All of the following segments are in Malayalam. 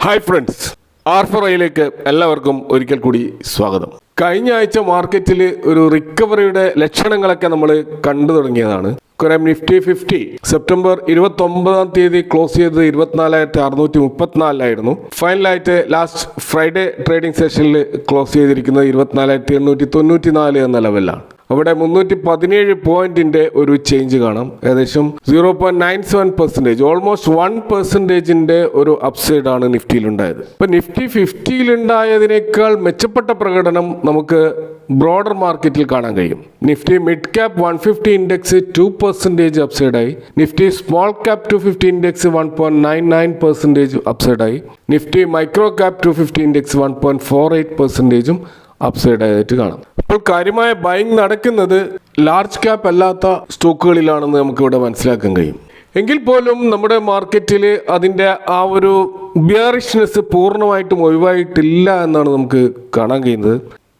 ഹായ് ഫ്രണ്ട്സ്, R4iലേക്ക് എല്ലാവർക്കും ഒരിക്കൽ കൂടി സ്വാഗതം. കഴിഞ്ഞ ആഴ്ച മാർക്കറ്റിൽ ഒരു റിക്കവറിയുടെ ലക്ഷണങ്ങളൊക്കെ നമ്മൾ കണ്ടു തുടങ്ങിയതാണ്. നിഫ്റ്റി 50 സെപ്റ്റംബർ 29 ക്ലോസ് ചെയ്തത് 24,634 ഫൈനലായിട്ട് ലാസ്റ്റ് ഫ്രൈഡേ ട്രേഡിംഗ് സെഷനിൽ ക്ലോസ് ചെയ്തിരിക്കുന്നത് 24,894 എന്ന ലെവലിലാണ്. അവിടെ 317 പോയിന്റിന്റെ ഒരു ചേഞ്ച് കാണാം. ഏകദേശം 0.97%, ഓൾമോസ്റ്റ് 1%ന്റെ ഒരു അപ്സൈഡ് ആണ് നിഫ്റ്റിയിലുണ്ടായത്. ഇപ്പൊ നിഫ്റ്റി 50 ഉണ്ടായതിനേക്കാൾ മെച്ചപ്പെട്ട പ്രകടനം നമുക്ക് ബ്രോഡർ മാർക്കറ്റിൽ കാണാൻ കഴിയും. നിഫ്റ്റി മിഡ് ക്യാപ് 150 ഇൻഡെക്സ് 2% അപ്സൈഡായി. നിഫ്റ്റി സ്മോൾ ക്യാപ് 250 ഇൻഡെക്സ് 1.99% അപ്സൈഡായി. Nifty micro cap 250 index 1.48% upside ആയിട്ട് കാണാം. ഇപ്പോൾ കാര്യമായ ബൈങ് നടക്കുന്നത് ലാർജ് ക്യാപ്പ് അല്ലാത്ത സ്റ്റോക്കുകളിലാണെന്ന് നമുക്കിവിടെ മനസ്സിലാക്കാൻ കഴിയും. എങ്കിൽ പോലും നമ്മുടെ മാർക്കറ്റിൽ അതിൻ്റെ ആ ഒരു ബിയറിഷ്നെസ് പൂർണ്ണമായിട്ടും ഒഴിവായിട്ടില്ല എന്നാണ് നമുക്ക് കാണാൻ കഴിയുന്നത്.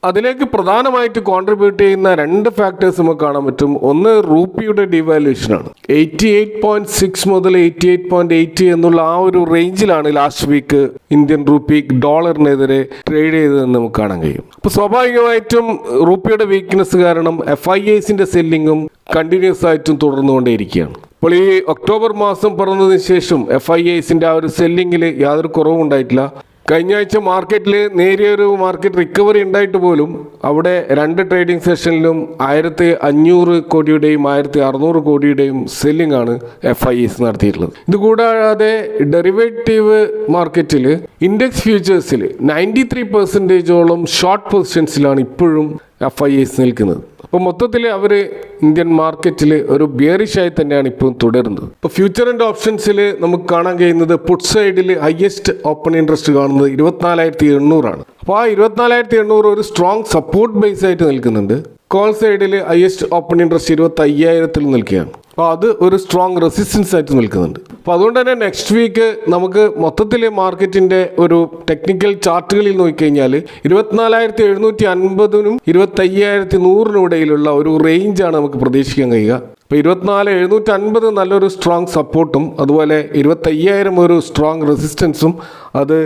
അതിലേക്ക് പ്രധാനമായിട്ട് കോൺട്രിബ്യൂട്ട് ചെയ്യുന്ന രണ്ട് ഫാക്ടേഴ്സ് നമുക്ക് കാണാൻ പറ്റും. ഒന്ന് റൂപ്പിയുടെ ഡിവാലുവേഷനാണ്. 88.6 മുതൽ 88.80 എന്നുള്ള ആ ഒരു റേഞ്ചിലാണ് ലാസ്റ്റ് വീക്ക് ഇന്ത്യൻ റുപ്പി ഡോളറിനെതിരെ ട്രേഡ് ചെയ്തതെന്ന് നമുക്ക് കാണാൻ കഴിയും. അപ്പോൾ സ്വാഭാവികമായിട്ടും റുപ്പിയുടെ വീക്ക്നെസ് കാരണം FIIസിന്റെ സെല്ലിങ്ങും കണ്ടിന്യൂസ് ആയിട്ടും തുടർന്നുകൊണ്ടേയിരിക്കുകയാണ്. അപ്പോൾ ഈ ഒക്ടോബർ മാസം പിറന്നതിന് ശേഷം FIIസിന്റെ ആ ഒരു സെല്ലിങ്ങിൽ യാതൊരു കുറവും ഉണ്ടായിട്ടില്ല. കഴിഞ്ഞ ആഴ്ച മാർക്കറ്റിൽ നേരിയൊരു മാർക്കറ്റ് റിക്കവറി ഉണ്ടായിട്ട് പോലും അവിടെ രണ്ട് ട്രേഡിംഗ് സെഷനിലും 1,500 കോടിയുടെയും 1,600 കോടിയുടെയും സെല്ലിംഗ് ആണ് FIIs നടത്തിയിട്ടുള്ളത്. ഇതുകൂടാതെ ഡെറിവേറ്റീവ് മാർക്കറ്റിൽ ഇൻഡെക്സ് ഫ്യൂച്ചേഴ്സിൽ 93%ഓളം ഷോർട്ട് പൊസിഷൻസിലാണ് ഇപ്പോഴും FIIs നിൽക്കുന്നത്. അപ്പോൾ മൊത്തത്തിൽ അവർ ഇന്ത്യൻ മാർക്കറ്റിൽ ഒരു ബിയറിഷായി തന്നെയാണ് ഇപ്പോൾ തുടരുന്നത്. ഇപ്പോൾ ഫ്യൂച്ചർ ആൻഡ് ഓപ്ഷൻസിൽ നമുക്ക് കാണാൻ കഴിയുന്നത് പുട്ട് സൈഡിൽ ഹയസ്റ്റ് ഓപ്പൺ ഇൻട്രസ്റ്റ് കാണുന്നത് 24,800 ആണ്. അപ്പോൾ ആ 24,800 ഒരു സ്ട്രോങ് സപ്പോർട്ട് ബേസ് ആയിട്ട് നിൽക്കുന്നുണ്ട്. കോൾ സൈഡിൽ ഹയസ്റ്റ് ഓപ്പൺ ഇൻട്രസ്റ്റ് 25,000 നിൽക്കുകയാണ്. അപ്പോൾ അത് ഒരു സ്ട്രോങ് റെസിസ്റ്റൻസ് ആയിട്ട് നിൽക്കുന്നുണ്ട്. അപ്പോൾ അതുകൊണ്ട് തന്നെ നെക്സ്റ്റ് വീക്ക് നമുക്ക് മൊത്തത്തിൽ മാർക്കറ്റിൻ്റെ ഒരു ടെക്നിക്കൽ ചാർട്ടുകളിൽ നോക്കിക്കഴിഞ്ഞാൽ 24,750 25,100 ഇടയിലുള്ള ഒരു റേഞ്ചാണ് നമുക്ക് പ്രതീക്ഷിക്കാൻ കഴിയുക. ഇപ്പോൾ 24,750 നല്ലൊരു സ്ട്രോങ് സപ്പോർട്ടും അതുപോലെ 25,000 ഒരു സ്ട്രോങ് റെസിസ്റ്റൻസും, അത്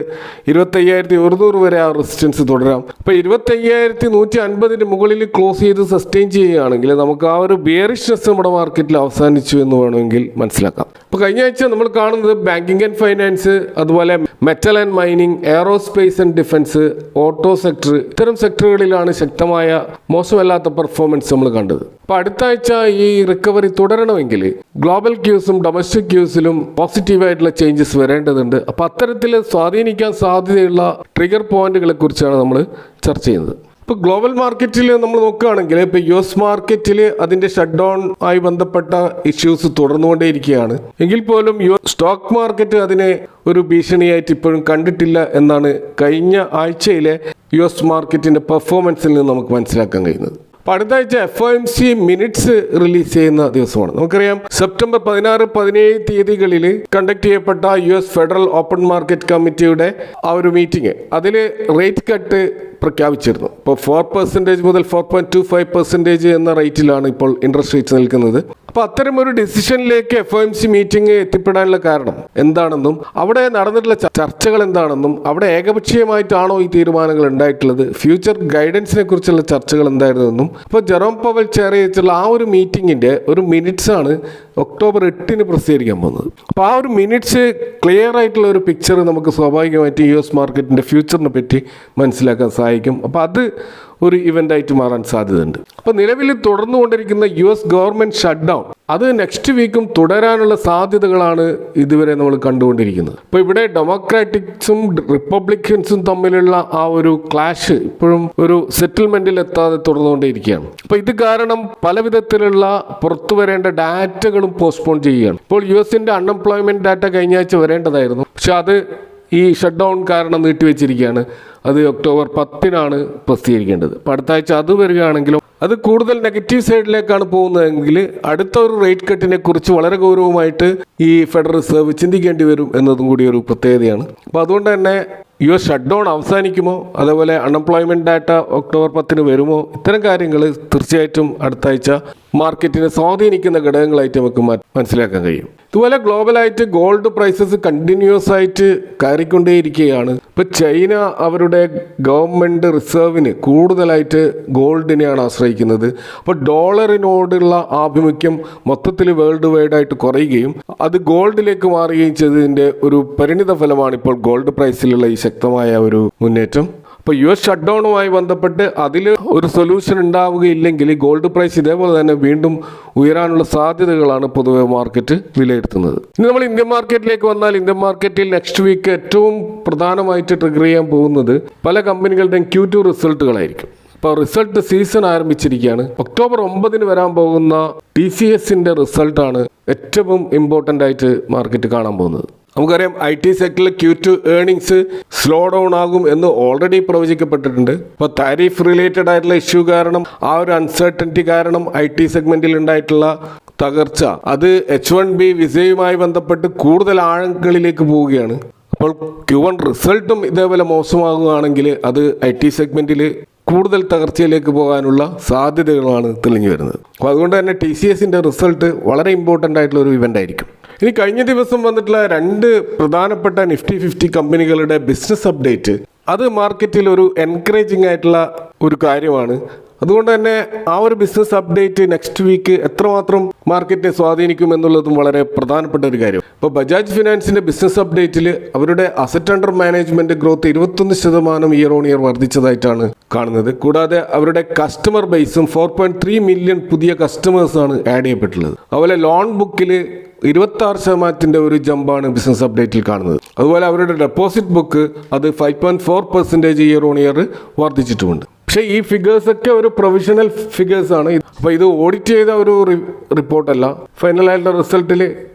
25,100 വരെ ആ റെസിസ്റ്റൻസ് തുടരാം. അപ്പോൾ 25,150 മുകളിൽ ക്ലോസ് ചെയ്ത് സസ്റ്റെയിൻ ചെയ്യുകയാണെങ്കിൽ നമുക്ക് ആ ഒരു ബിയറിഷ്നെസ് നമ്മുടെ മാർക്കറ്റിൽ അവസാനിച്ചു എന്ന് വേണമെങ്കിൽ മനസ്സിലാക്കാം. അപ്പോൾ കഴിഞ്ഞ ആഴ്ച നമ്മൾ കാണുന്നത് ബാങ്കിങ് ആൻഡ് ഫൈനാൻസ്, അതുപോലെ metal and mining, aerospace and defence, auto sector, ഇത്തരം സെക്ടറുകളിലാണ് ശക്തമായ മോശമല്ലാത്ത പെർഫോമൻസ് നമ്മൾ കണ്ടത്. അപ്പോൾ അടുത്ത ആഴ്ച ഈ റിക്കവറി തുടരണമെങ്കിൽ ഗ്ലോബൽ ക്യൂസും ഡൊമസ്റ്റിക് ക്യൂസിലും പോസിറ്റീവായിട്ടുള്ള ചേഞ്ചസ് വരേണ്ടതുണ്ട്. അപ്പോൾ അത്തരത്തിൽ സ്വാധീനിക്കാൻ സാധ്യതയുള്ള ട്രിഗർ പോയിന്റുകളെ കുറിച്ചാണ് നമ്മൾ ചർച്ച ചെയ്യുന്നത്. ഇപ്പോൾ ഗ്ലോബൽ മാർക്കറ്റിൽ നമ്മൾ നോക്കുകയാണെങ്കിൽ ഇപ്പോൾ US മാർക്കറ്റിൽ അതിൻ്റെ ഷട്ട് ഡൗൺ ആയി ബന്ധപ്പെട്ട ഇഷ്യൂസ് തുടർന്നുകൊണ്ടേയിരിക്കുകയാണ്. എങ്കിൽ പോലും സ്റ്റോക്ക് മാർക്കറ്റ് അതിനെ ഒരു ഭീഷണിയായിട്ട് ഇപ്പോഴും കണ്ടിട്ടില്ല എന്നാണ് കഴിഞ്ഞ ആഴ്ചയിലെ US മാർക്കറ്റിൻ്റെ പെർഫോമൻസിൽ നിന്ന് നമുക്ക് മനസ്സിലാക്കാൻ കഴിയുന്നത്. അപ്പോൾ അടുത്ത ആഴ്ച FOMC മിനിറ്റ്സ് റിലീസ് ചെയ്യുന്ന ദിവസമാണ്. നമുക്കറിയാം സെപ്റ്റംബർ 16, 17 തീയതികളിൽ കണ്ടക്ട് ചെയ്യപ്പെട്ട US ഫെഡറൽ ഓപ്പൺ മാർക്കറ്റ് കമ്മിറ്റിയുടെ ആ ഒരു മീറ്റിംഗ്, അതിൽ റേറ്റ് കട്ട് പ്രഖ്യാപിച്ചിരുന്നു. ഇപ്പോൾ 4% മുതൽ 4.25% എന്ന റേറ്റിലാണ് ഇപ്പോൾ ഇൻട്രസ്റ്റ് റേറ്റ് നിൽക്കുന്നത്. അപ്പോൾ അത്തരം ഒരു ഡിസിഷനിലേക്ക് FOMC മീറ്റിംഗ് എത്തിപ്പെടാനുള്ള കാരണം എന്താണെന്നും അവിടെ നടന്നിട്ടുള്ള ചർച്ചകൾ എന്താണെന്നും അവിടെ ഏകപക്ഷീയമായിട്ടാണോ ഈ തീരുമാനങ്ങൾ ഉണ്ടായിട്ടുള്ളത്, ഫ്യൂച്ചർ ഗൈഡൻസിനെ കുറിച്ചുള്ള ചർച്ചകൾ എന്തായിരുന്നെന്നും, ഇപ്പോൾ ജെറോം പവൽ ചെയർ ചെയ്തിട്ടുള്ള ആ ഒരു മീറ്റിങ്ങിൻ്റെ ഒരു മിനിറ്റ്സ് ആണ് ഒക്ടോബർ 8 പ്രസിദ്ധീകരിക്കാൻ പോകുന്നത്. അപ്പോൾ ആ ഒരു മിനിറ്റ്സ് ക്ലിയർ ആയിട്ടുള്ള ഒരു പിക്ചർ നമുക്ക് സ്വാഭാവികമായിട്ട് US മാർക്കറ്റിൻ്റെ ഫ്യൂച്ചറിനെ പറ്റി മനസ്സിലാക്കാൻ സഹായിക്കും. അപ്പോൾ അത് ഒരു ഇവൻ്റായിട്ട് മാറാൻ സാധ്യതയുണ്ട്. അപ്പോൾ നിലവിൽ തുടർന്നുകൊണ്ടിരിക്കുന്ന US ഗവൺമെൻറ് ഷട്ട് ഡൗൺ അത് നെക്സ്റ്റ് വീക്കും തുടരാനുള്ള സാധ്യതകളാണ് ഇതുവരെ നമ്മൾ കണ്ടുകൊണ്ടിരിക്കുന്നത്. അപ്പോൾ ഇവിടെ ഡെമോക്രാറ്റിക്സും റിപ്പബ്ലിക്കൻസും തമ്മിലുള്ള ആ ഒരു ക്ലാഷ് ഇപ്പോഴും ഒരു സെറ്റിൽമെൻറ്റിൽ എത്താതെ തുടർന്നുകൊണ്ടേയിരിക്കുകയാണ്. അപ്പോൾ ഇത് കാരണം പല വിധത്തിലുള്ള പുറത്തു വരേണ്ട ഡാറ്റകളും പോസ്റ്റ്പോൺ ചെയ്യുകയാണ്. ഇപ്പോൾ USൻ്റെ അൺഎംപ്ലോയ്മെൻറ്റ് ഡാറ്റ കഴിഞ്ഞ ആഴ്ച വരേണ്ടതായിരുന്നു, പക്ഷെ അത് ഈ ഷട്ട് ഡൗൺ കാരണം നീട്ടിവെച്ചിരിക്കുകയാണ്. അത് ഒക്ടോബർ 10 പ്രസിദ്ധീകരിക്കേണ്ടത്. അപ്പോൾ അടുത്ത ആഴ്ച അത് വരികയാണെങ്കിലും അത് കൂടുതൽ നെഗറ്റീവ് സൈഡിലേക്കാണ് പോകുന്നതെങ്കിൽ അടുത്ത ഒരു റേറ്റ് കട്ടിനെ കുറിച്ച് വളരെ ഗൗരവമായിട്ട് ഈ ഫെഡറൽ റിസർവ് ചിന്തിക്കേണ്ടി വരും എന്നതും കൂടി ഒരു പ്രത്യേകതയാണ്. അപ്പോൾ അതുകൊണ്ട് തന്നെ US ഷട്ട് ഡൗൺ അവസാനിക്കുമോ, അതേപോലെ അൺഎംപ്ലോയ്മെൻറ്റ് ഡാറ്റ ഒക്ടോബർ 10 വരുമോ, ഇത്തരം കാര്യങ്ങൾ തീർച്ചയായിട്ടും അടുത്ത ആഴ്ച മാർക്കറ്റിനെ സ്വാധീനിക്കുന്ന ഘടകങ്ങളായിട്ട് നമുക്ക് മനസ്സിലാക്കാൻ കഴിയും. ഇതുപോലെ ഗ്ലോബലായിട്ട് ഗോൾഡ് പ്രൈസസ് കണ്ടിന്യൂസ് ആയിട്ട് കയറിക്കൊണ്ടേയിരിക്കുകയാണ്. ഇപ്പോൾ ചൈന അവരുടെ ഗവൺമെൻറ് റിസർവിന് കൂടുതലായിട്ട് ഗോൾഡിനെയാണ് ആശ്രയിക്കുന്നത്. അപ്പോൾ ഡോളറിനോടുള്ള ആഭിമുഖ്യം മൊത്തത്തിൽ വേൾഡ് വൈഡ് ആയിട്ട് കുറയുകയും അത് ഗോൾഡിലേക്ക് മാറുകയും ചെയ്തതിൻ്റെ ഒരു പരിണിത ഫലമാണ് ഇപ്പോൾ ഗോൾഡ് പ്രൈസിലുള്ള ഈ ശക്തമായ ഒരു മുന്നേറ്റം. അപ്പോൾ US ഷട്ട് ഡൗണുമായി ബന്ധപ്പെട്ട് അതിൽ ഒരു സൊല്യൂഷൻ ഉണ്ടാവുകയില്ലെങ്കിൽ ഗോൾഡ് പ്രൈസ് ഇതേപോലെ തന്നെ വീണ്ടും ഉയരാനുള്ള സാധ്യതകളാണ് പൊതുവെ മാർക്കറ്റ് വിലയിരുത്തുന്നത്. ഇനി നമ്മൾ ഇന്ത്യൻ മാർക്കറ്റിലേക്ക് വന്നാൽ ഇന്ത്യൻ മാർക്കറ്റിൽ നെക്സ്റ്റ് വീക്ക് ഏറ്റവും പ്രധാനമായിട്ട് ട്രിഗർ ചെയ്യാൻ പോകുന്നത് പല കമ്പനികളുടെയും Q2 റിസൾട്ടുകളായിരിക്കും. ഇപ്പോൾ റിസൾട്ട് സീസൺ ആരംഭിച്ചിരിക്കുകയാണ്. ഒക്ടോബർ 9 വരാൻ പോകുന്ന TCSന്റെ റിസൾട്ടാണ് ഏറ്റവും ഇമ്പോർട്ടൻ്റ് ആയിട്ട് മാർക്കറ്റ് കാണാൻ പോകുന്നത്. നമുക്കറിയാം IT സെക്ടറിൽ Q2 ഏർണിങ്സ് സ്ലോ ഡൗൺ ആകും എന്ന് ഓൾറെഡി പ്രവചിക്കപ്പെട്ടിട്ടുണ്ട്. ഇപ്പോൾ താരിഫ് റിലേറ്റഡ് ആയിട്ടുള്ള ഇഷ്യൂ കാരണം ആ ഒരു അൺസർട്ടനിറ്റി കാരണം IT സെഗ്മെന്റിൽ ഉണ്ടായിട്ടുള്ള തകർച്ച അത് H1B വിസയുമായി ബന്ധപ്പെട്ട് കൂടുതൽ ആഴങ്ങളിലേക്ക് പോവുകയാണ്. അപ്പോൾ Q1 റിസൾട്ടും ഇതേപോലെ മോശമാകുകയാണെങ്കിൽ അത് IT സെഗ്മെന്റിൽ കൂടുതൽ തകർച്ചയിലേക്ക് പോകാനുള്ള സാധ്യതകളാണ് തെളിഞ്ഞു വരുന്നത്. അപ്പോൾ അതുകൊണ്ട് തന്നെ TCSന്റെ റിസൾട്ട് വളരെ ഇമ്പോർട്ടൻ്റ് ആയിട്ടുള്ള ഒരു ഇവൻ്റ് ആയിരിക്കും. ഇനി കഴിഞ്ഞ ദിവസം വന്നിട്ടുള്ള 2 പ്രധാനപ്പെട്ട നിഫ്റ്റി 50 കമ്പനികളുടെ ബിസിനസ് അപ്ഡേറ്റ് അത് മാർക്കറ്റിൽ ഒരു എൻകറേജിംഗ് ആയിട്ടുള്ള ഒരു കാര്യമാണ്. അതുകൊണ്ട് തന്നെ ആ ഒരു ബിസിനസ് അപ്ഡേറ്റ് നെക്സ്റ്റ് വീക്ക് എത്രമാത്രം മാർക്കറ്റിനെ സ്വാധീനിക്കും എന്നുള്ളതും വളരെ പ്രധാനപ്പെട്ട ഒരു കാര്യം. ഇപ്പോൾ ബജാജ് ഫിനാൻസിന്റെ ബിസിനസ് അപ്ഡേറ്റിൽ അവരുടെ asset under management growth 21% year on year വർദ്ധിച്ചതായിട്ടാണ് കാണുന്നത്. കൂടാതെ അവരുടെ കസ്റ്റമർ ബേസും 4.3 മില്യൺ പുതിയ കസ്റ്റമേഴ്സാണ് ആഡ് ചെയ്യപ്പെട്ടുള്ളത്. അതുപോലെ ലോൺ ബുക്കിൽ 26% ഒരു ജമ്പാണ് ബിസിനസ് അപ്ഡേറ്റിൽ കാണുന്നത്. അതുപോലെ അവരുടെ ഡെപ്പോസിറ്റ് ബുക്ക് അത് 5.4% ഇയർ ഓൺ ഇയർ വർദ്ധിച്ചിട്ടുമുണ്ട്. പക്ഷേ ഈ ഫിഗേഴ്സ് ഒക്കെ ഒരു പ്രൊവിഷണൽ ഫിഗേഴ്സ് ആണ്. അപ്പോൾ ഇത് ഓഡിറ്റ് ചെയ്ത ഒരു റിപ്പോർട്ടല്ല. ഫൈനലായിട്ടുള്ള റിസൾട്ടിൽ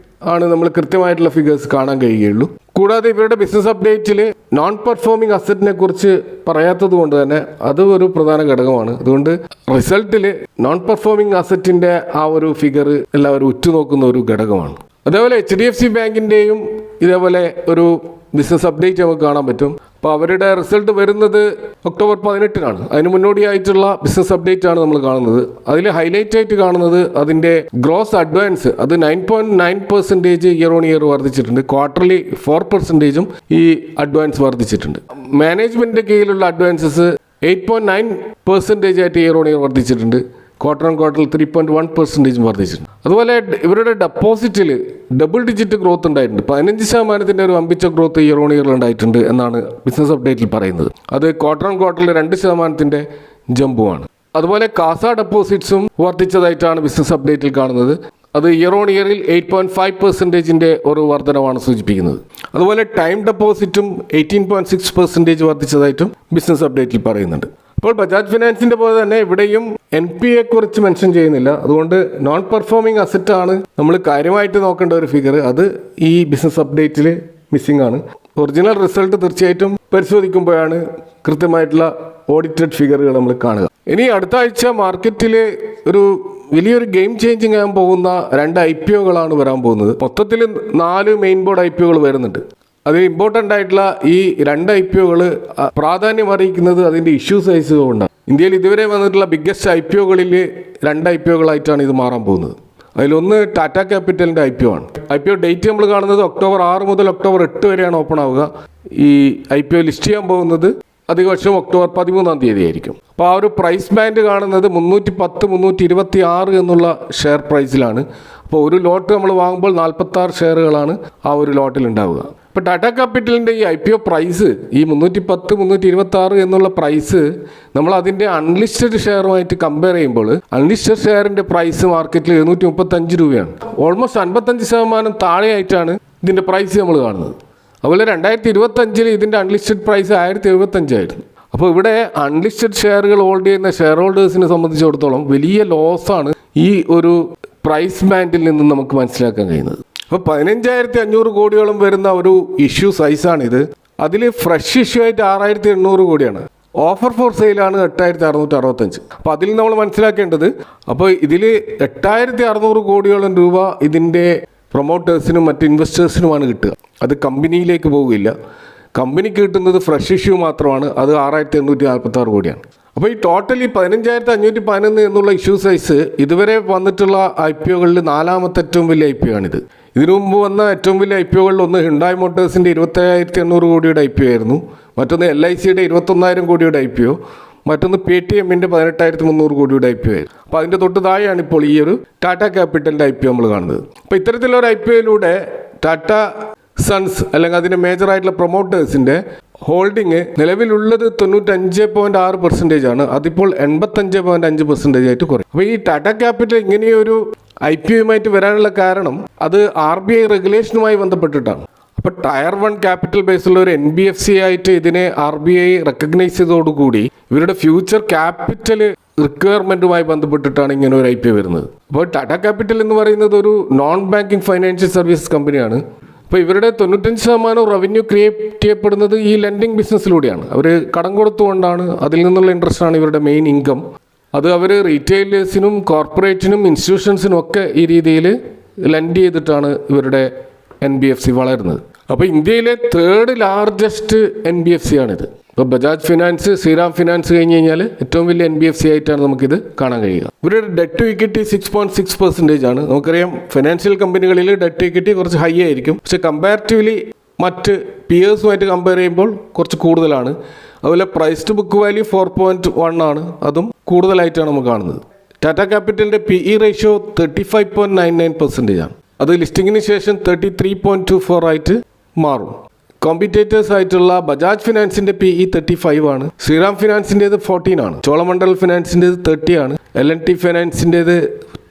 ആണ് നമ്മൾ കൃത്യമായിട്ടുള്ള ഫിഗേഴ്സ് കാണാൻ കഴിയുകയുള്ളൂ. കൂടാതെ ഇവരുടെ ബിസിനസ് അപ്ഡേറ്റിൽ നോൺ പെർഫോമിംഗ് അസറ്റിനെ കുറിച്ച് പറയാത്തത് കൊണ്ട് തന്നെ അത് ഒരു പ്രധാന ഘടകമാണ്. അതുകൊണ്ട് റിസൾട്ടിൽ നോൺ പെർഫോമിംഗ് അസറ്റിന്റെ ആ ഒരു ഫിഗർ എല്ലാവരും ഉറ്റുനോക്കുന്ന ഒരു ഘടകമാണ്. അതേപോലെ HDFC ബാങ്കിന്റെയും ഇതേപോലെ ഒരു ബിസിനസ് അപ്ഡേറ്റ് നമുക്ക് കാണാൻ പറ്റും. അപ്പോൾ അവരുടെ റിസൾട്ട് വരുന്നത് ഒക്ടോബർ 18 അതിന് മുന്നോടിയായിട്ടുള്ള ബിസിനസ് അപ്ഡേറ്റ് ആണ് നമ്മൾ കാണുന്നത്. അതിൽ ഹൈലൈറ്റ് ആയിട്ട് കാണുന്നത് അതിൻ്റെ ഗ്രോസ് അഡ്വാൻസ് അത് 9.9% ഇയർ ഓൺ ഇയർ വർദ്ധിച്ചിട്ടുണ്ട്. ക്വാർട്ടർലി 4% ഈ അഡ്വാൻസ് വർദ്ധിച്ചിട്ടുണ്ട്. മാനേജ്മെന്റിന്റെ കീഴിലുള്ള അഡ്വാൻസസ് 8.9% ആയിട്ട് ഇയർ ഓൺ ഇയർ വർദ്ധിച്ചിട്ടുണ്ട്. ക്വാർട്ടർ ഓൺ ക്വാർട്ടറിൽ 3.1% വർദ്ധിച്ചിട്ടുണ്ട്. അതുപോലെ ഇവരുടെ ഡെപ്പോസിറ്റിൽ ഡബിൾ ഡിജിറ്റ് ഗ്രോത്ത് ഉണ്ടായിട്ടുണ്ട്. 15% ഒരു അമ്പിച്ച ഗ്രോത്ത് ഇയർ ഓൺ ഇയറിൽ ഉണ്ടായിട്ടുണ്ട് എന്നാണ് ബിസിനസ് അപ്ഡേറ്റിൽ പറയുന്നത്. അത് ക്വാർട്ടർ ഓൺ ക്വാർട്ടറിൽ 2% ജമ്പുമാണ്. അതുപോലെ കാസ ഡെപ്പോസിറ്റ്സും വർദ്ധിച്ചതായിട്ടാണ് ബിസിനസ് അപ്ഡേറ്റിൽ കാണുന്നത്. അത് ഇയർ ഓൺ ഇയറിൽ 8.5% ഒരു വർധനമാണ് സൂചിപ്പിക്കുന്നത്. അതുപോലെ ടൈം ഡെപ്പോസിറ്റും 18.6% വർദ്ധിച്ചതായിട്ടും ബിസിനസ് അപ്ഡേറ്റിൽ പറയുന്നുണ്ട്. അപ്പോൾ ബജാജ് ഫിനാൻസിന്റെ പോലെ തന്നെ ഇവിടെയും NPA കുറിച്ച് മെൻഷൻ ചെയ്യുന്നില്ല. അതുകൊണ്ട് നോൺ പെർഫോമിംഗ് അസറ്റ് ആണ് നമ്മൾ കാര്യമായിട്ട് നോക്കേണ്ട ഒരു ഫിഗർ. അത് ഈ ബിസിനസ് അപ്ഡേറ്റിൽ മിസ്സിംഗ് ആണ്. ഒറിജിനൽ റിസൾട്ട് തീർച്ചയായിട്ടും പരിശോധിക്കുമ്പോഴാണ് കൃത്യമായിട്ടുള്ള ഓഡിറ്റഡ് ഫിഗറുകൾ നമ്മൾ കാണുക. ഇനി അടുത്ത ആഴ്ച മാർക്കറ്റിൽ ഒരു വലിയൊരു ഗെയിം ചേഞ്ചിങ് ആകാൻ പോകുന്ന 2 IPOകളാണ് വരാൻ പോകുന്നത്. മൊത്തത്തിൽ 4 മെയിൻ ബോർഡ് IPOകൾ വരുന്നുണ്ട്. അതിൽ ഇമ്പോർട്ടൻ്റ് ആയിട്ടുള്ള ഈ 2 IPOകൾ പ്രാധാന്യം അറിയിക്കുന്നത് അതിൻ്റെ ഇഷ്യൂ സൈസ് കൊണ്ടാണ്. ഇന്ത്യയിൽ ഇതുവരെ വന്നിട്ടുള്ള ബിഗ്ഗസ്റ്റ് IPOകളിൽ 2 IPOകളായിട്ടാണ് ഇത് മാറാൻ പോകുന്നത്. അതിലൊന്ന് ടാറ്റ ക്യാപിറ്റലിൻ്റെ IPO ആണ്. IPO ഡേറ്റ് നമ്മൾ കാണുന്നത് ഒക്ടോബർ 6 മുതൽ ഒക്ടോബർ 8 വരെയാണ് ഓപ്പൺ ആവുക. ഈ IPO ലിസ്റ്റ് ചെയ്യാൻ പോകുന്നത് അധികപക്ഷം ഒക്ടോബർ 13 ആയിരിക്കും. അപ്പോൾ ആ ഒരു പ്രൈസ് ബാൻഡ് കാണുന്നത് 310, 326 എന്നുള്ള ഷെയർ പ്രൈസിലാണ്. അപ്പോൾ ഒരു ലോട്ട് നമ്മൾ വാങ്ങുമ്പോൾ 46 ഷെയറുകളാണ് ആ ഒരു ലോട്ടിൽ ഉണ്ടാവുക. ഇപ്പോൾ ടാറ്റ ക്യാപിറ്റലിൻ്റെ ഈ IPO പ്രൈസ് ഈ 310, 326 എന്നുള്ള പ്രൈസ് നമ്മൾ അതിൻ്റെ അൺലിസ്റ്റഡ് ഷെയറുമായിട്ട് കമ്പയർ ചെയ്യുമ്പോൾ അൺലിസ്റ്റഡ് ഷെയറിൻ്റെ പ്രൈസ് മാർക്കറ്റിൽ 735 രൂപയാണ്. ഓൾമോസ്റ്റ് 55% താഴെയായിട്ടാണ് ഇതിൻ്റെ പ്രൈസ് നമ്മൾ കാണുന്നത്. അതുപോലെ 2025 ഇതിൻ്റെ അൺലിസ്റ്റഡ് പ്രൈസ് 1075 ആയിരുന്നു. അപ്പോൾ ഇവിടെ അൺലിസ്റ്റഡ് ഷെയറുകൾ ഹോൾഡ് ചെയ്യുന്ന ഷെയർ ഹോൾഡേഴ്സിനെ സംബന്ധിച്ചിടത്തോളം വലിയ ലോസാണ് ഈ ഒരു പ്രൈസ് ബാൻഡിൽ നിന്ന് നമുക്ക് മനസ്സിലാക്കാൻ കഴിയുന്നത്. അപ്പോൾ 15,500 കോടിയോളം വരുന്ന ഒരു ഇഷ്യൂ സൈസാണിത്. അതിൽ ഫ്രഷ് ഇഷ്യൂ ആയിട്ട് 6,800 കോടിയാണ്. ഓഫർ ഫോർ സെയിലാണ് 8,665. അപ്പോൾ അതിൽ നമ്മൾ മനസ്സിലാക്കേണ്ടത്, അപ്പോൾ ഇതിൽ 8,600 കോടിയോളം രൂപ ഇതിൻ്റെ പ്രൊമോട്ടേഴ്സിനും മറ്റ് ഇൻവെസ്റ്റേഴ്സിനുമാണ് കിട്ടുക. അത് കമ്പനിയിലേക്ക് പോവുകയില്ല. കമ്പനിക്ക് കിട്ടുന്നത് ഫ്രഷ് ഇഷ്യൂ മാത്രമാണ്. അത് 6,846 കോടിയാണ്. അപ്പോൾ ഈ ടോട്ടലി 15,511 എന്നുള്ള ഇഷ്യൂ സൈസ് ഇതുവരെ വന്നിട്ടുള്ള IPOകളിൽ 4ാമത്തെ ഏറ്റവും വലിയ IPO ആണിത്. ഇതിനു മുമ്പ് വന്ന ഏറ്റവും വലിയ IPOകളിൽ ഒന്ന് ഹിണ്ടായ് മോട്ടോഴ്സിൻ്റെ 27,800 കോടിയുടെ IPO ആയിരുന്നു. മറ്റൊന്ന് LICയുടെ 21,000 കോടിയുടെ IPO, മറ്റൊന്ന് PTMൻ്റെ 18,300 കോടിയുടെ IPO ആയിരുന്നു. അപ്പോൾ അതിൻ്റെ തൊട്ട് താഴെയാണ് ഇപ്പോൾ ഈ ഒരു ടാറ്റ ക്യാപിറ്റലിൻ്റെ IPO നമ്മൾ കാണുന്നത്. അപ്പോൾ ഇത്തരത്തിലൊരു IPOയിലൂടെ ടാറ്റ സൺസ് അല്ലെങ്കിൽ അതിൻ്റെ മേജറായിട്ടുള്ള പ്രൊമോട്ടേഴ്സിൻ്റെ ഹോൾഡിങ് നിലവിലുള്ളത് 95.6% ആണ്. അതിപ്പോൾ 85.5% ആയിട്ട് കുറയും. അപ്പോൾ ഈ ടാറ്റ ക്യാപിറ്റൽ ഇങ്ങനെയൊരു IPOയുമായിട്ട് വരാനുള്ള കാരണം അത് RBI റെഗുലേഷനുമായി ബന്ധപ്പെട്ടിട്ടാണ്. അപ്പോൾ ടയർ 1 ക്യാപിറ്റൽ ബേസുള്ള ഒരു NBFC ആയിട്ട് ഇതിനെ RBI റെക്കഗ്നൈസ് ചെയ്തതോടുകൂടി ഇവരുടെ ഫ്യൂച്ചർ ക്യാപിറ്റൽ റിക്വയർമെൻറ്റുമായി ബന്ധപ്പെട്ടിട്ടാണ് ഇങ്ങനെ ഒരു IPO വരുന്നത്. അപ്പോൾ ടാറ്റ ക്യാപിറ്റൽ എന്ന് പറയുന്നത് ഒരു നോൺ ബാങ്കിങ് ഫൈനാൻഷ്യൽ സർവീസസ് കമ്പനിയാണ്. അപ്പോൾ ഇവരുടെ 95% റവന്യൂ ക്രിയേറ്റ് ചെയ്യപ്പെടുന്നത് ഈ ലെൻഡിങ് ബിസിനസ്സിലൂടെയാണ്. അവർ കടം കൊടുത്തുകൊണ്ടാണ്, അതിൽ നിന്നുള്ള ഇൻട്രസ്റ്റാണ് ഇവരുടെ മെയിൻ ഇൻകം. അത് അവർ റീറ്റെയിലേഴ്സിനും കോർപ്പറേറ്റിനും ഇൻസ്റ്റിറ്റ്യൂഷൻസിനും ഒക്കെ ഈ രീതിയിൽ ലെൻഡ് ചെയ്തിട്ടാണ് ഇവരുടെ NBFC വളരുന്നത്. അപ്പോൾ ഇന്ത്യയിലെ 3rd ലാർജസ്റ്റ് NBFC ആണിത്. ഇപ്പോൾ ബജാജ് ഫിനാൻസ്, ശ്രീറാം ഫിനാൻസ് കഴിഞ്ഞ് കഴിഞ്ഞാൽ ഏറ്റവും വലിയ NBFC ആയിട്ടാണ് നമുക്കിത് കാണാൻ കഴിയുക. ഇവരുടെ ഡെറ്റ് ടു ഇക്വിറ്റി 6.6% ആണ്. നമുക്കറിയാം ഫിനാൻഷ്യൽ കമ്പനികളിൽ ഡെറ്റ് ടു ഇക്വിറ്റി കുറച്ച് ഹൈ ആയിരിക്കും, പക്ഷേ കമ്പാരിറ്റീവ്ലി മറ്റ് പിയേഴ്സുമായിട്ട് കമ്പയർ ചെയ്യുമ്പോൾ കുറച്ച് കൂടുതലാണ്. അതുപോലെ പ്രൈസ് ടു ബുക്ക് വാല്യൂ 4.1 ആണ്, അതും കൂടുതലായിട്ടാണ് നമുക്ക് കാണുന്നത്. ടാറ്റ ക്യാപിറ്റലിൻ്റെ PE റേഷ്യോ 35.99% ആണ്. അത് ലിസ്റ്റിങ്ങിന് ശേഷം 33.24 ആയിട്ട് മാറും. കോമ്പറ്റേറ്റേഴ്സ് ആയിട്ടുള്ള ബജാജ് ഫിനാൻസിന്റെ PE 35 ആണ്, ശ്രീറാം ഫിനാൻസിൻ്റെത് 14 ആണ്, ചോളമണ്ഡൽ ഫിനാൻസിൻ്റെത് 30 ആണ്, L&T ഫിനാൻസിൻ്റെത്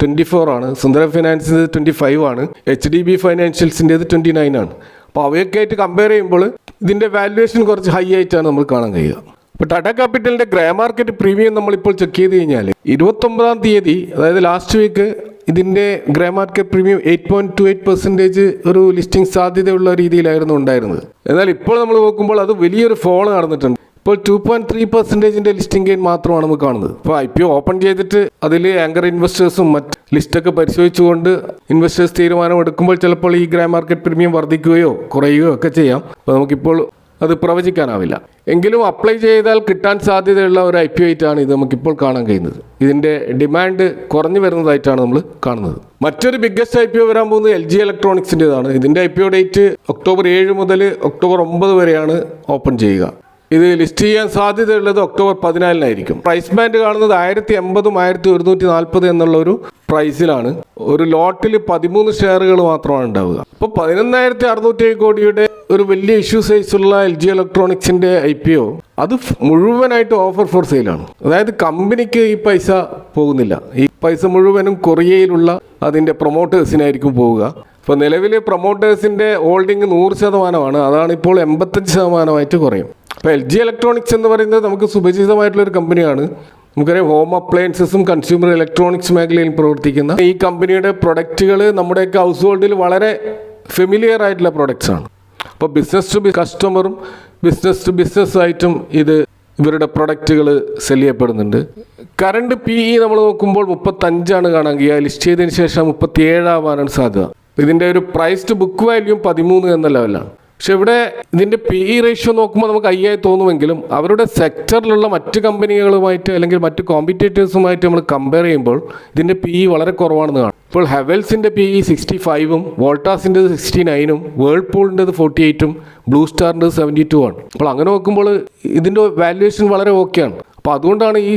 24 ആണ്, സുന്ദര ഫിനാൻസിൻ്റെത് 25 ആണ്, HDB ഫൈനാൻഷ്യൽസിൻ്റെത് 29 ആണ്. അപ്പോൾ അവയൊക്കെ ആയിട്ട് കമ്പയർ ചെയ്യുമ്പോൾ ഇതിൻ്റെ വാല്യുവേഷൻ കുറച്ച് ഹൈ ആയിട്ടാണ് നമ്മൾ കാണാൻ കഴിയുക. ഇപ്പോൾ ടാറ്റ ക്യാപിറ്റലിൻ്റെ ഗ്രേ മാർക്കറ്റ് പ്രീമിയം നമ്മളിപ്പോൾ ചെക്ക് ചെയ്ത് കഴിഞ്ഞാൽ 29-ാം തീയതി, അതായത് ലാസ്റ്റ് വീക്ക്, ഇതിൻ്റെ ഗ്രേ മാർക്കറ്റ് പ്രീമിയം 8.28% ഒരു ലിസ്റ്റിംഗ് സാധ്യതയുള്ള രീതിയിലായിരുന്നു ഉണ്ടായിരുന്നത്. എന്നാൽ ഇപ്പോൾ നമ്മൾ നോക്കുമ്പോൾ അത് വലിയൊരു ഫോൾ നടന്നിട്ടുണ്ട്. ഇപ്പോൾ 2.3% ലിസ്റ്റിംഗ് ഗെയിൻ മാത്രമാണ് നമുക്ക് കാണുന്നത്. ഇപ്പോൾ IPO ഓപ്പൺ ചെയ്തിട്ട് അതിൽ ആങ്കർ ഇൻവെസ്റ്റേഴ്സും മറ്റ് ലിസ്റ്റൊക്കെ പരിശോധിച്ചുകൊണ്ട് ഇൻവെസ്റ്റേഴ്സ് തീരുമാനമെടുക്കുമ്പോൾ ചിലപ്പോൾ ഈ ഗ്രേ മാർക്കറ്റ് പ്രീമിയം വർദ്ധിക്കുകയോ കുറയുകയോ ഒക്കെ ചെയ്യാം. അപ്പോൾ നമുക്കിപ്പോൾ അത് പ്രവചിക്കാനാവില്ല. എങ്കിലും അപ്ലൈ ചെയ്താൽ കിട്ടാൻ സാധ്യതയുള്ള ഒരു IPO ആയിട്ടാണ് ഇത് നമുക്കിപ്പോൾ കാണാൻ കഴിയുന്നത്. ഇതിൻ്റെ ഡിമാൻഡ് കുറഞ്ഞു വരുന്നതായിട്ടാണ് നമ്മൾ കാണുന്നത്. മറ്റൊരു ബിഗ്ഗസ്റ്റ് IPO വരാൻ പോകുന്നത് LG ഇലക്ട്രോണിക്സിൻ്റെതാണ്. ഇതിൻ്റെ IPO ഡേറ്റ് October 7 മുതൽ October 9 വരെയാണ് ഓപ്പൺ ചെയ്യുക. ഇത് ലിസ്റ്റ് ചെയ്യാൻ സാധ്യതയുള്ളത് October 14-നായിരിക്കും. പ്രൈസ് ബാൻഡ് കാണുന്നത് 1,080-ഉം 1,140 എന്നുള്ള ഒരു പ്രൈസിലാണ്. ഒരു ലോട്ടിൽ 13 ഷെയറുകൾ മാത്രമാണ് ഉണ്ടാവുക. അപ്പോൾ 11,607 കോടിയുടെ ഒരു വലിയ ഇഷ്യൂ സൈസുള്ള LG ഇലക്ട്രോണിക്സിൻ്റെ IPO അത് മുഴുവനായിട്ട് ഓഫർ ഫോർ സെയിലാണ്. അതായത് കമ്പനിക്ക് ഈ പൈസ പോകുന്നില്ല, ഈ പൈസ മുഴുവനും കൊറിയയിലുള്ള അതിൻ്റെ പ്രൊമോട്ടേഴ്സിനായിരിക്കും പോവുക. ഇപ്പോൾ നിലവിൽ പ്രൊമോട്ടേഴ്സിൻ്റെ ഹോൾഡിംഗ് 100%ആണ്, അതാണ് ഇപ്പോൾ 85% കുറയും. അപ്പോൾ LG ഇലക്ട്രോണിക്സ് എന്ന് പറയുന്നത് നമുക്ക് സുപരിചിതമായിട്ടുള്ളൊരു കമ്പനിയാണ്. നമുക്കറിയാം ഹോം അപ്ലയൻസസും കൺസ്യൂമർ ഇലക്ട്രോണിക്സ് മേഖലയിൽ പ്രവർത്തിക്കുന്ന ഈ കമ്പനിയുടെ പ്രൊഡക്റ്റുകൾ നമ്മുടെയൊക്കെ ഹൗസ് ഹോൾഡിൽ വളരെ ഫെമിലിയർ ആയിട്ടുള്ള പ്രൊഡക്ട്സ് ആണ്. അപ്പോൾ ബിസിനസ് ടു കസ്റ്റമറും ബിസിനസ് ടു ബിസിനസ്സായിട്ടും ഇവരുടെ പ്രൊഡക്റ്റുകൾ സെല് ചെയ്യപ്പെടുന്നുണ്ട്. കറണ്ട് PE നമ്മൾ നോക്കുമ്പോൾ 35 കാണാൻ കഴിയുക. ലിസ്റ്റ് ചെയ്തതിന് ശേഷം 37 ആവാനാണ് സാധ്യത. ഇതിൻ്റെ ഒരു പ്രൈസ് ടു ബുക്ക് വാല്യൂ 13 എന്ന ലെവലാണ്. പക്ഷെ ഇവിടെ ഇതിൻ്റെ PE റേഷ്യോ നോക്കുമ്പോൾ നമുക്ക് ഹൈയായി തോന്നുമെങ്കിലും അവരുടെ സെക്ടറിലുള്ള മറ്റ് കമ്പനികളുമായിട്ട് അല്ലെങ്കിൽ മറ്റ് കോമ്പറ്റേറ്റേഴ്സുമായിട്ട് നമ്മൾ കമ്പയർ ചെയ്യുമ്പോൾ ഇതിൻ്റെ PE വളരെ കുറവാണെന്ന് കാണാം. ഇപ്പോൾ ഹെവൽസിൻ്റെ PE 65-ഉം വോൾട്ടാസിൻ്റെ 69-ഉം വേൾപൂളിൻ്റെത് 48-ഉം ബ്ലൂ സ്റ്റാറിൻ്റെ 72 ആണ്. അപ്പോൾ അങ്ങനെ നോക്കുമ്പോൾ ഇതിൻ്റെ വാല്യുവേഷൻ വളരെ ഓക്കെയാണ്. അപ്പോൾ അതുകൊണ്ടാണ് ഈ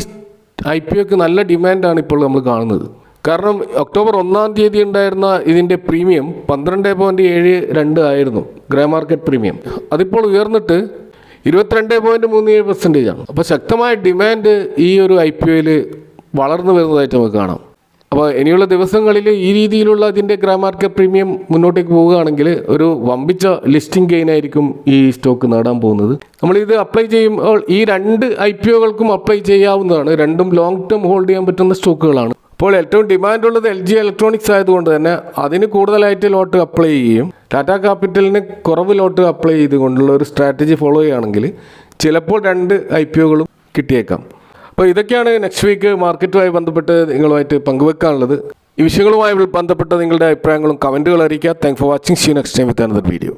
IPOക്ക് നല്ല ഡിമാൻഡാണ് ഇപ്പോൾ നമ്മൾ കാണുന്നത്. കാരണം October 1-ാം തീയതി ഉണ്ടായിരുന്ന ഇതിൻ്റെ പ്രീമിയം 12.72 ആയിരുന്നു ഗ്രേ മാർക്കറ്റ് പ്രീമിയം. അതിപ്പോൾ ഉയർന്നിട്ട് 22.37% ആണ്. അപ്പോൾ ശക്തമായ ഡിമാൻഡ് ഈ ഒരു IPOയിൽ വളർന്നു വരുന്നതായിട്ട് നമുക്ക് കാണാം. അപ്പോൾ ഇനിയുള്ള ദിവസങ്ങളിൽ ഈ രീതിയിലുള്ള ഇതിൻ്റെ ഗ്രേ മാർക്കറ്റ് പ്രീമിയം മുന്നോട്ടേക്ക് പോവുകയാണെങ്കിൽ ഒരു വമ്പിച്ച ലിസ്റ്റിംഗ് ഗെയിൻ ആയിരിക്കും ഈ സ്റ്റോക്ക് നേടാൻ പോകുന്നത്. നമ്മളിത് അപ്ലൈ ചെയ്യുമ്പോൾ ഈ 2 IPOകൾക്കും അപ്ലൈ ചെയ്യാവുന്നതാണ്. രണ്ടും ലോങ് ടേം ഹോൾഡ് ചെയ്യാൻ പറ്റുന്ന സ്റ്റോക്കുകളാണ്. ഇപ്പോൾ ഏറ്റവും ഡിമാൻഡുള്ളത് LG ഇലക്ട്രോണിക്സ് ആയതുകൊണ്ട് തന്നെ അതിന് കൂടുതലായിട്ട് ലോട്ട് അപ്ലൈ ചെയ്യും. ടാറ്റ ക്യാപിറ്റലിന് കുറവ് ലോട്ട് അപ്ലൈ ചെയ്തുകൊണ്ടുള്ള ഒരു സ്ട്രാറ്റജി ഫോളോ ചെയ്യുകയാണെങ്കിൽ ചിലപ്പോൾ 2 IPOകളും കിട്ടിയേക്കാം. അപ്പോൾ ഇതൊക്കെയാണ് നെക്സ്റ്റ് വീക്ക് മാർക്കറ്റുമായി ബന്ധപ്പെട്ട് നിങ്ങളുമായിട്ട് പങ്കുവെക്കാനുള്ളത്. ഈ വിഷയങ്ങളുമായി ബന്ധപ്പെട്ട നിങ്ങളുടെ അഭിപ്രായങ്ങളും കമൻറ്റുകൾ അറിയിക്കുക. Thanks for watching. See you next time with another video.